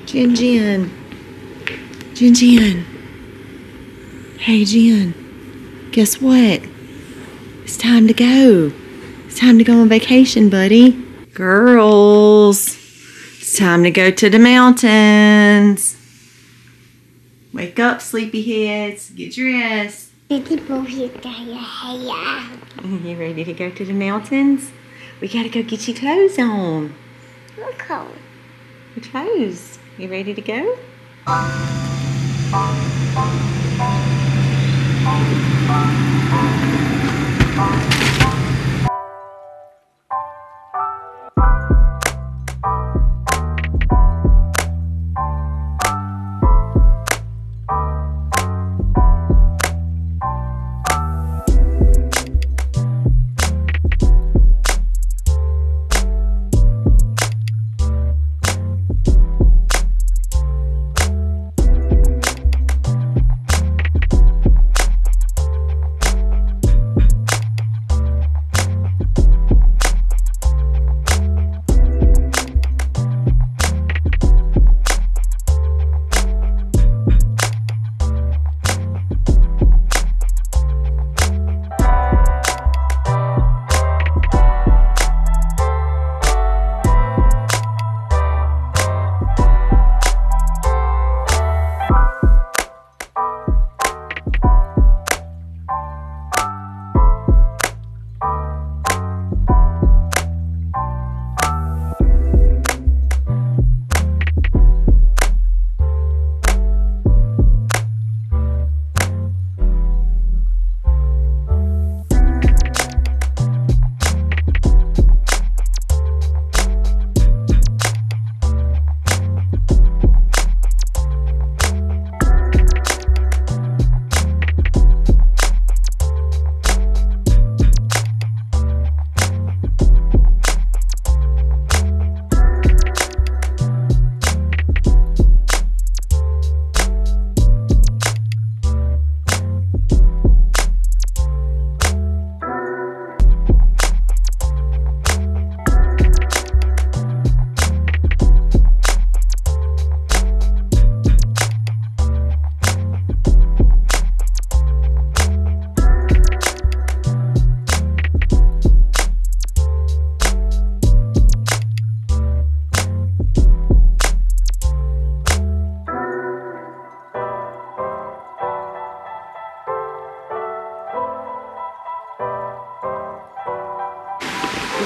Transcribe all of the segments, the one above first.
Jen. Jen. Hey, Jen. Guess what? It's time to go. It's time to go on vacation, buddy. Girls, it's time to go to the mountains. Wake up, sleepyheads. Get dressed. You ready to go to the mountains? We gotta go get your clothes on. What clothes? Your clothes. You ready to go?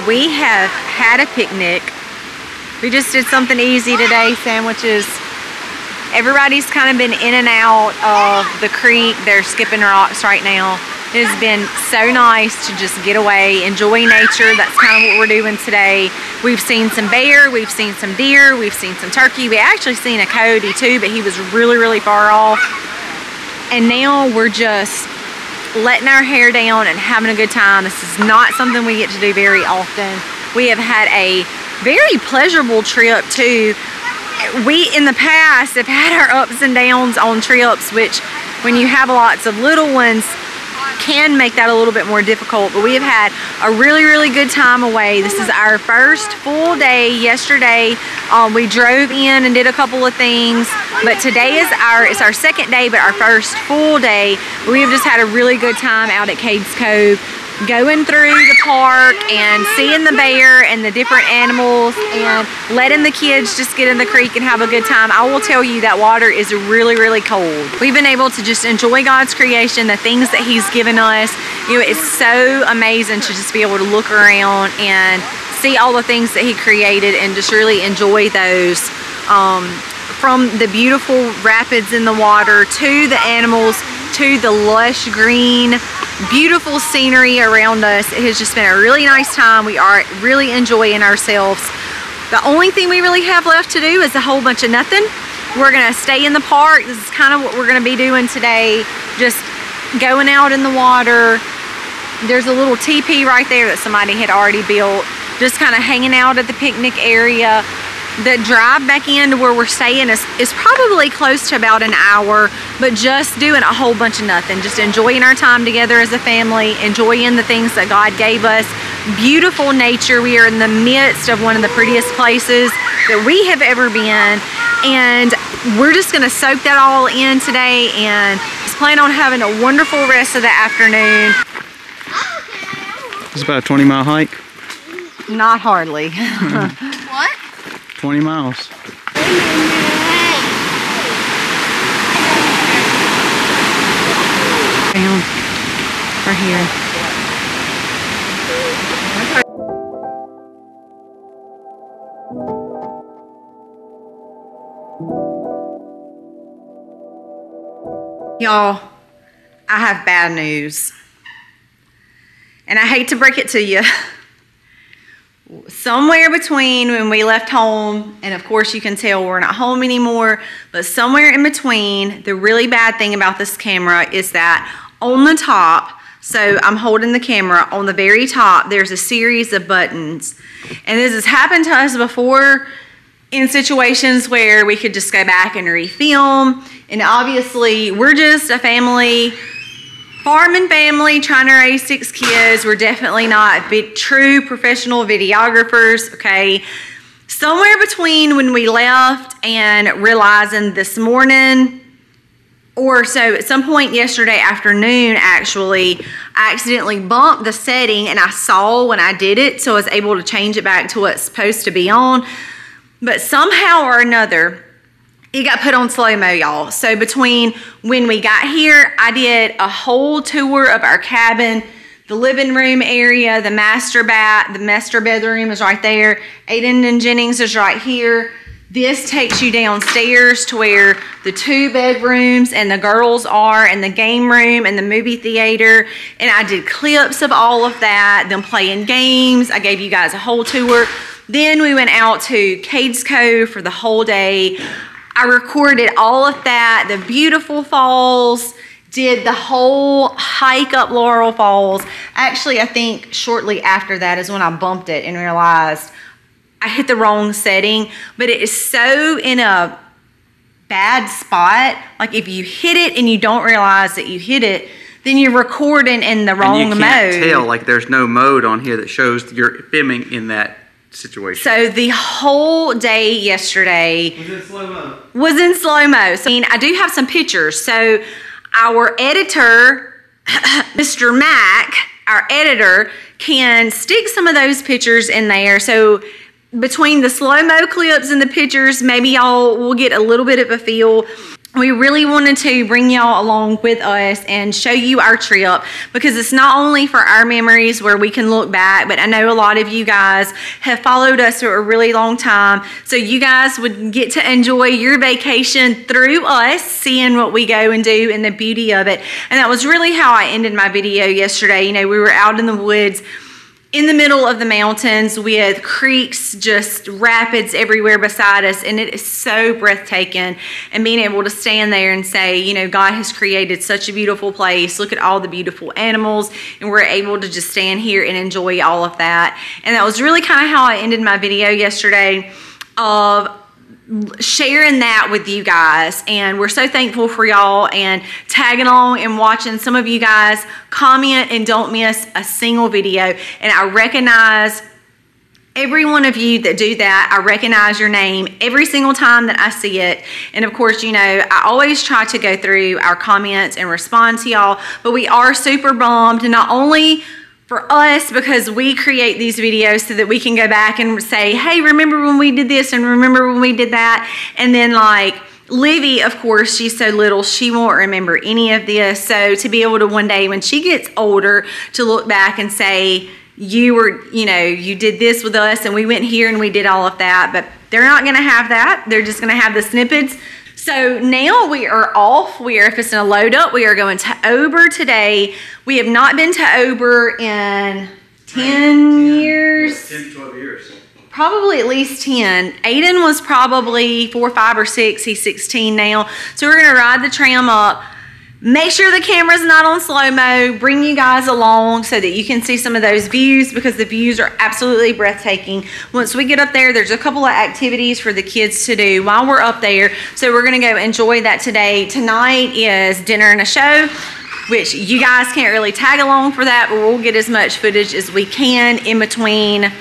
We have had a picnic. We just did something easy today, sandwiches. Everybody's kind of been in and out of the creek. They're skipping rocks right now. It has been so nice to just get away, enjoy nature. That's kind of what we're doing today. We've seen some bear, we've seen some deer, we've seen some turkey. We actually seen a coyote too, but he was really, really far off. And now we're just letting our hair down and having a good time. This is not something we get to do very often. We have had a very pleasurable trip too. We in the past have had our ups and downs on trips, which when you have lots of little ones can make that a little bit more difficult, but we have had a really, really good time away. This is our first full day. Yesterday we drove in and did a couple of things, but today is our second day, but our first full day. We have just had a really good time out at Cades Cove, going through the park and seeing the bear and the different animals and letting the kids just get in the creek and have a good time. I will tell you that water is really, really cold. We've been able to just enjoy God's creation, the things that He's given us. You know, it's so amazing to just be able to look around and see all the things that He created and just really enjoy those. From the beautiful rapids in the water to the animals to the lush green beautiful scenery around us. It has just been a really nice time. We are really enjoying ourselves. The only thing we really have left to do is a whole bunch of nothing. We're gonna stay in the park. This is kind of what we're gonna be doing today. Just going out in the water. There's a little teepee right there that somebody had already built. Just kind of hanging out at the picnic area. The drive back into where we're staying is probably close to about an hour, but just doing a whole bunch of nothing. Just enjoying our time together as a family, enjoying the things that God gave us. Beautiful nature. We are in the midst of one of the prettiest places that we have ever been. And we're just gonna soak that all in today and just plan on having a wonderful rest of the afternoon. It's about a 20-mile hike. Not hardly. What? 20 miles. Down. Right here. Y'all, I have bad news. And I hate to break it to you. Somewhere between when we left home, and of course you can tell we're not home anymore, but somewhere in between, the really bad thing about this camera is that on the top, so I'm holding the camera, on the very top, there's a series of buttons. And this has happened to us before in situations where we could just go back and refilm. And obviously, we're just a family, farming family, trying to raise 6 kids. We're definitely not true professional videographers, okay? Somewhere between when we left and realizing this morning, or so at some point yesterday afternoon, actually, I accidentally bumped the setting and I saw when I did it, so I was able to change it back to what's supposed to be on. But somehow or another, it got put on slow-mo, y'all. So between when we got here, I did a whole tour of our cabin, the living room area, the master bedroom is right there. Aiden and Jennings is right here. This takes you downstairs to where the 2 bedrooms and the girls are, and the game room and the movie theater. And I did clips of all of that, them playing games. I gave you guys a whole tour. Then we went out to Cades Cove for the whole day. I recorded all of that, the beautiful falls, did the whole hike up Laurel Falls. Actually, I think shortly after that is when I bumped it and realized I hit the wrong setting, but it is so in a bad spot. Like if you hit it and you don't realize that you hit it, then you're recording in the wrong mode. And you can't tell, like there's no mode on here that shows you're filming in that situation. So the whole day yesterday was in slow-mo. So, I do have some pictures. So our editor, Mr. Mac, our editor, can stick some of those pictures in there. So between the slow-mo clips and the pictures, maybe y'all will get a little bit of a feel. We really wanted to bring y'all along with us and show you our trip, because it's not only for our memories where we can look back, but I know a lot of you guys have followed us for a really long time, so you guys would get to enjoy your vacation through us, seeing what we go and do and the beauty of it. And that was really how I ended my video yesterday. You know, we were out in the woods in the middle of the mountains with creeks, just rapids everywhere beside us, and it is so breathtaking. And being able to stand there and say, you know, God has created such a beautiful place. Look at all the beautiful animals, and we're able to just stand here and enjoy all of that. And that was really kind of how I ended my video yesterday, of sharing that with you guys. And we're so thankful for y'all and tagging along and watching. Some of you guys comment and don't miss a single video, and I recognize every one of you that do that. I recognize your name every single time that I see it. And of course, you know, I always try to go through our comments and respond to y'all, but we are super bummed, not only for us, because we create these videos so that we can go back and say, hey, remember when we did this and remember when we did that. And then like Livy, of course, she's so little, she won't remember any of this. So to be able to one day when she gets older to look back and say, you were, you know, you did this with us and we went here and we did all of that. But they're not going to have that. They're just going to have the snippets. So now we are off. We are fixing to load up. We are going to Ober today. We have not been to Ober in 10 years. 10, 12 years. Probably at least 10. Aiden was probably 4, 5, or 6. He's 16 now. So we're going to ride the tram up. Make sure the camera's not on slow-mo. Bring you guys along so that you can see some of those views, because the views are absolutely breathtaking. Once we get up there, there's a couple of activities for the kids to do while we're up there. So we're going to go enjoy that today. Tonight is dinner and a show, which you guys can't really tag along for that, but we'll get as much footage as we can in between,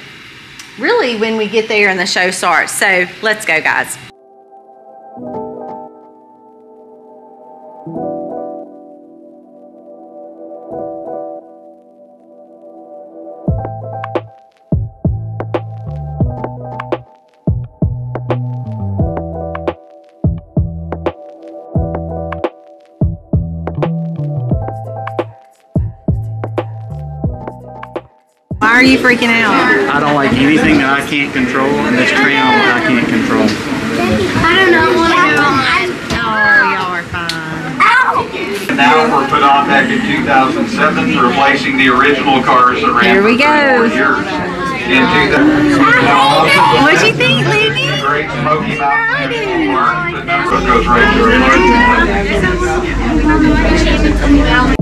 really, when we get there and the show starts. So let's go, guys. Why are you freaking out? I don't like anything that I can't control, and this tram I can't control. I don't know what I want. Oh, y'all are fine. Now were put on back in 2007, replacing the original cars that ran Here we for 34 go. years. In 2000, What'd you think, Lady? Great Smoky Mountain National Park, the number goes right to our park.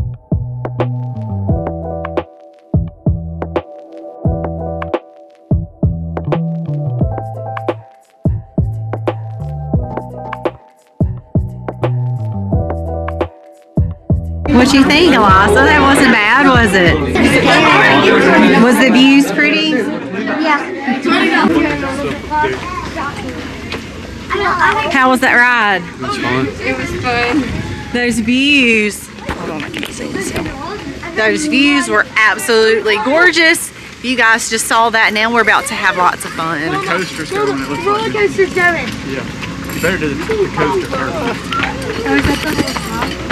What'd you think, Eliza? That wasn't bad, was it? Was the views pretty? Yeah. How was that ride? It was fun. Those views. Hold on, I can't see this. Those views were absolutely gorgeous. You guys just saw that. Now we're about to have lots of fun. The coaster's going, it looks Roller like. coaster's going. Yeah. You better do the coaster first. Oh, is that the little top?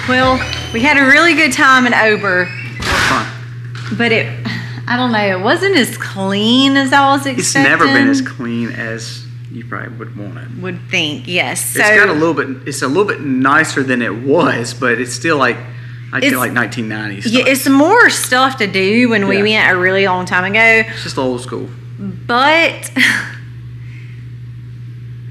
Well, we had a really good time in Ober, Fun. but I don't know, it wasn't as clean as I was expecting. It's never been as clean as you probably would want it. Would think, yes. It's got a little bit nicer than it was, but it's still like, I feel like 1990s. Yeah, it's more stuff to do when we Yeah. went a really long time ago. It's just old school. But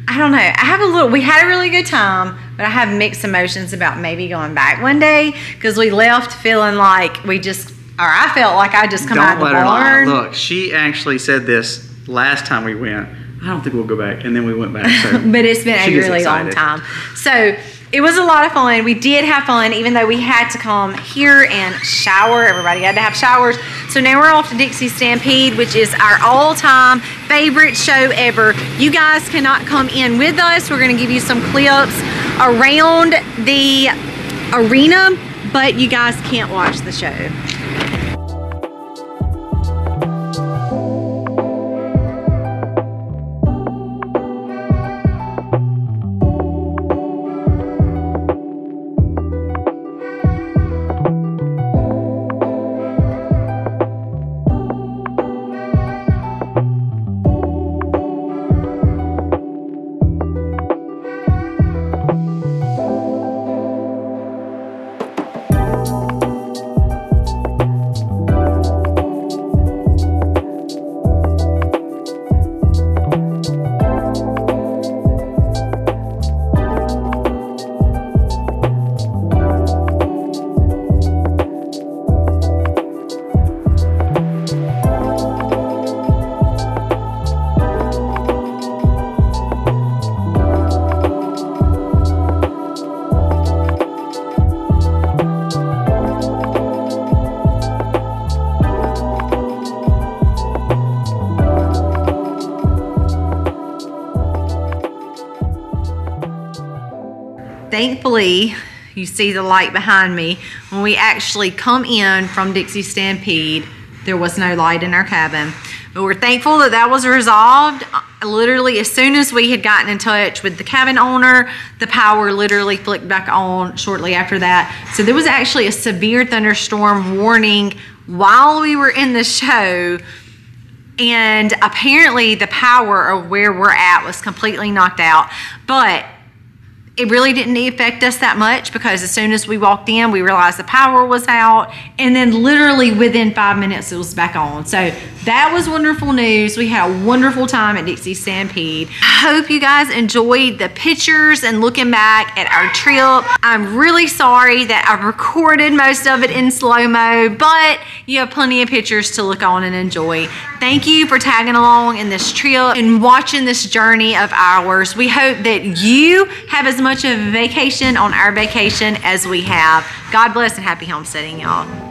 I don't know. We had a really good time, but I have mixed emotions about maybe going back one day because we left feeling like I felt like I just come out of the barn. Look, she actually said this last time we went. I don't think we'll go back, and then we went back. So But it's been she a gets really long excited. time. So it was a lot of fun. We did have fun, even though we had to come here and shower. Everybody had to have showers. So now we're off to Dixie Stampede, which is our all-time favorite show ever. You guys cannot come in with us. We're going to give you some clips around the arena, but you guys can't watch the show. Thankfully, you see the light behind me. When we actually come in from Dixie Stampede, there was no light in our cabin. But we're thankful that that was resolved. Literally, as soon as we had gotten in touch with the cabin owner, the power literally flicked back on shortly after that. So there was actually a severe thunderstorm warning while we were in the show. And apparently the power of where we're at was completely knocked out. But it really didn't affect us that much because as soon as we walked in, we realized the power was out. And then literally within 5 minutes, it was back on. So that was wonderful news. We had a wonderful time at Dixie Stampede. I hope you guys enjoyed the pictures and looking back at our trip. I'm really sorry that I recorded most of it in slow-mo, but you have plenty of pictures to look on and enjoy. Thank you for tagging along in this trip and watching this journey of ours. We hope that you have as much of a vacation on our vacation as we have. God bless and happy homesteading, y'all.